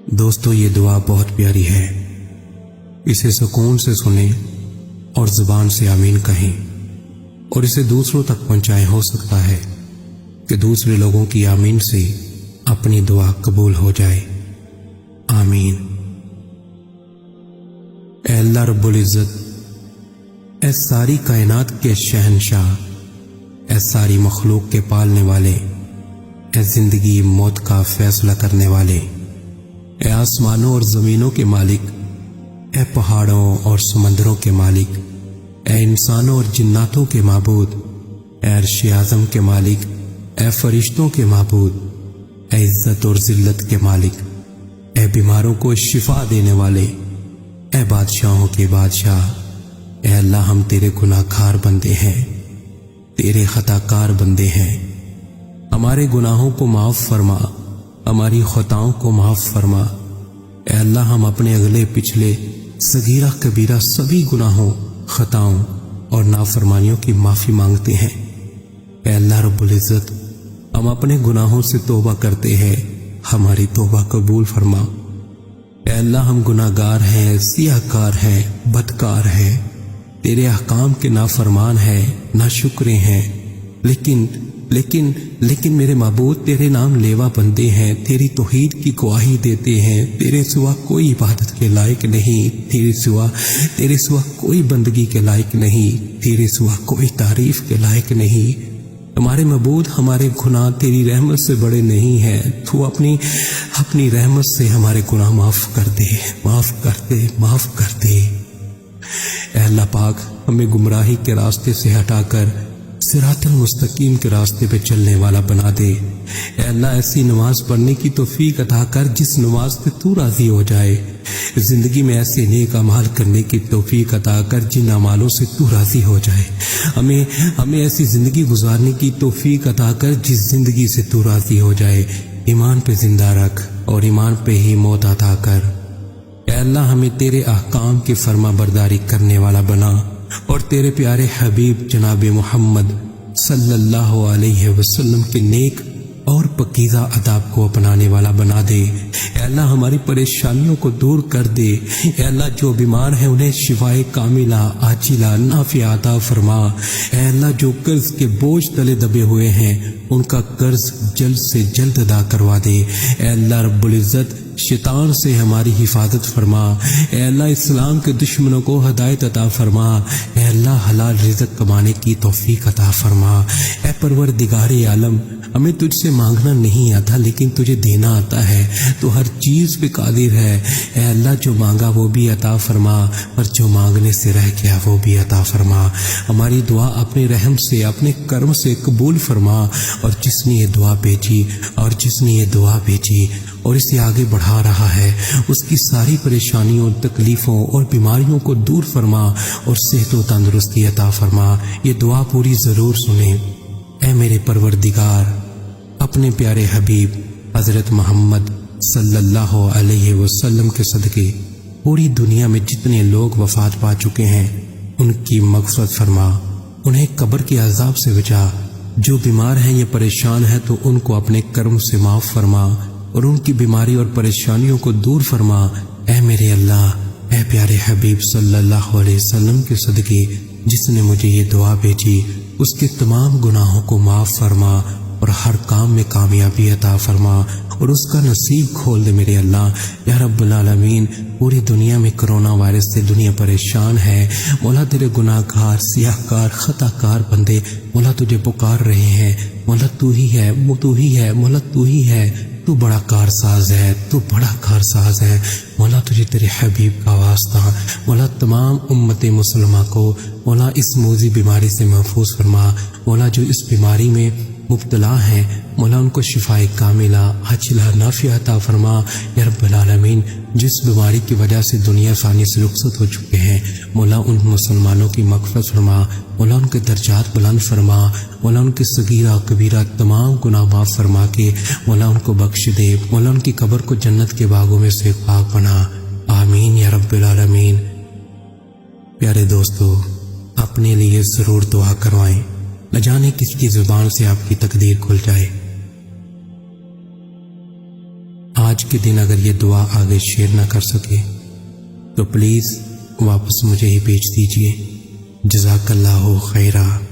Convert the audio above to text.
दोस्तों ये दुआ बहुत प्यारी है, इसे सुकून से सुने और जुबान से आमीन कहें और इसे दूसरों तक पहुंचाएं। हो सकता है कि दूसरे लोगों की आमीन से अपनी दुआ कबूल हो जाए। आमीन। ऐ अल्लाह रब्बुल इज़्ज़त, ऐ सारी कायनात के शहंशाह, ऐ सारी मखलूक के पालने वाले, ऐ जिंदगी मौत का फैसला करने वाले, ऐ आसमानों और जमीनों के मालिक, ऐ पहाड़ों और समंदरों के मालिक, ऐ इंसानों और जिन्नातों के माबूद, ऐ अर्श आज़म के मालिक, ऐ फरिश्तों के माबूद, ऐ इज्जत और जिल्लत के मालिक, ऐ बीमारों को शिफा देने वाले, ऐ बादशाहों के बादशाह, ऐ अल्लाह हम तेरे गुनाहगार बंदे हैं, तेरे खताकार बंदे हैं। हमारे गुनाहों को माफ फरमा, हमारी खताओं को माफ फरमा। ऐ अल्लाह हम अपने अगले पिछले सगीरा कबीरा सभी गुनाहों, खताओं और नाफरमानियों की माफी मांगते हैं। ऐ अल्लाह रब्बुल इज़्ज़त, हम अपने गुनाहों से तौबा करते हैं, हमारी तौबा कबूल फरमा। ऐ अल्लाह हम गुनाहगार हैं, सियाहकार हैं, बदकार हैं, तेरे अहकाम के नाफरमान हैं, नाशुक्रे हैं, लेकिन मेरे माबूद तेरे नाम लेवा बंदे हैं, तेरी तौहीद की गवाही देते हैं। तेरे सिवा कोई इबादत के लायक नहीं, तेरे सिवा कोई बंदगी के लायक नहीं, तेरे सिवा कोई तारीफ के लायक नहीं। हमारे माबूद हमारे गुनाह तेरी रहमत से बड़े नहीं हैं। तू अपनी रहमत से हमारे गुनाह माफ कर दे, माफ कर दे, माफ कर दे। ऐ अल्लाह पाक, हमें गुमराही के रास्ते से हटाकर सिरातल मुस्तकीम के रास्ते पे चलने वाला बना दे। ऐ अल्लाह ऐसी नमाज पढ़ने की तौफीक अता कर जिस नमाज पे तू राजी हो जाए। जिंदगी में ऐसे नेक अमाल करने की तौफीक अता कर जिन अमालों से तू राजी हो जाए। हमें ऐसी जिंदगी गुजारने की तौफीक अता कर जिस जिंदगी से तू राजी हो जाए। ईमान पे जिंदा रख और ईमान पे ही मौत अता कर। ऐ अल्लाह हमें तेरे अहकाम की फर्मा बरदारी करने वाला बना और तेरे प्यारे हबीब जनाब मोहम्मद सल्लल्लाहु अलैहि वसल्लम के नेक और पकीज़ा अदाब को अपनाने वाला बना दे। ऐ अल्लाह हमारी परेशानियों को दूर कर दे। ऐ अल्लाह जो बीमार है उन्हें शिफाए कामिला आजिला नाफिया अता फरमा। ऐ अल्लाह जो कर्ज के बोझ तले दबे हुए हैं उनका कर्ज जल्द से जल्द अदा करवा दे। ऐ अल्लाह रब्बुल इज़्ज़त, शैतान से हमारी हिफाजत फरमा। ऐ अल्लाह इस्लाम के दुश्मनों को हदायत अता फरमा। ऐ अल्लाह हलाल रिज़्क़ कमाने की तौफीक अता फरमा। ऐ परवरदिगारे आलम, हमें तुझसे मांगना नहीं आता लेकिन तुझे देना आता है। तो हर चीज पे कादिर है। ऐ अल्लाह जो मांगा वो भी अता फरमा और जो मांगने से रह गया वो भी अता फरमा। हमारी दुआ अपने रहम से, अपने कर्म से कबूल फरमा। और जिसने ये दुआ भेजी और इसे आगे बढ़ा रहा है उसकी सारी परेशानियों, तकलीफों और बीमारियों को दूर फरमा और सेहत व तंदुरुस्ती अता फरमा। ये दुआ पूरी जरूर सुने। ऐ मेरे परवरदिगार, अपने प्यारे हबीब हजरत मोहम्मद सल्लल्लाहु अलैहि वसल्लम के सदके पूरी दुनिया में जितने लोग वफात पा चुके हैं उनकी मग़फ़िरत फरमा, उन्हें कब्र के अज़ाब से बचा। जो बीमार हैं या परेशान हैं तो उनको अपने कर्म से माफ़ फरमा और उनकी बीमारी और परेशानियों को दूर फरमा। ऐ मेरे अल्लाह, ऐ प्यारे हबीब सल्लल्लाहु अलैहि वसल्लम के सदके जिसने मुझे ये दुआ भेजी उसके तमाम गुनाहों को माफ़ फरमा और हर काम में कामयाबी अता फरमा और उसका नसीब खोल दे मेरे अल्लाह। या रब्बुल आलमीन, पूरी दुनिया में कोरोना वायरस से दुनिया परेशान है। मौला तेरे गुनाहगार, सियाहकार, खताकार बंदे मौला तुझे पुकार रहे हैं। मौला तू ही है, मौला तू ही है। तू बड़ा कारसाज है, तू बड़ा कारसाज है। मौला तुझे तेरे हबीब का वास्ता, मौला तमाम उम्मत मुसलमान को मौला इस मोजी बीमारी से महफूज फरमा। मौला जो इस बीमारी में मुब्तला हैं मौला उनको शिफाए कामिला आजिला नाफिया अता फरमा। या रब्बल आलमीन, जिस बीमारी की वजह से दुनिया फानी से रुखसत हो चुके हैं मौला उन मुसलमानों की मग़फ़िरत फरमा, मौला उनके दर्जात बुलंद फरमा, मौला उनके सगीरा कबीरा तमाम गुनाह माफ़ फरमा के मौला उनको बख्श दे। मौला उनकी कब्र को जन्नत के बागों में से एक बाग बना। आमीन या रब्बल आलमीन। प्यारे दोस्तों, अपने लिए ज़रूर दुआ करवाएं, न जाने किसकी जुबान से आपकी तकदीर खुल जाए। आज آج کے دن اگر یہ دعا آگے شیئر نہ کر سکے تو پلیز واپس مجھے ہی بھیج دیجیے۔ جزاک اللہ خیرہ۔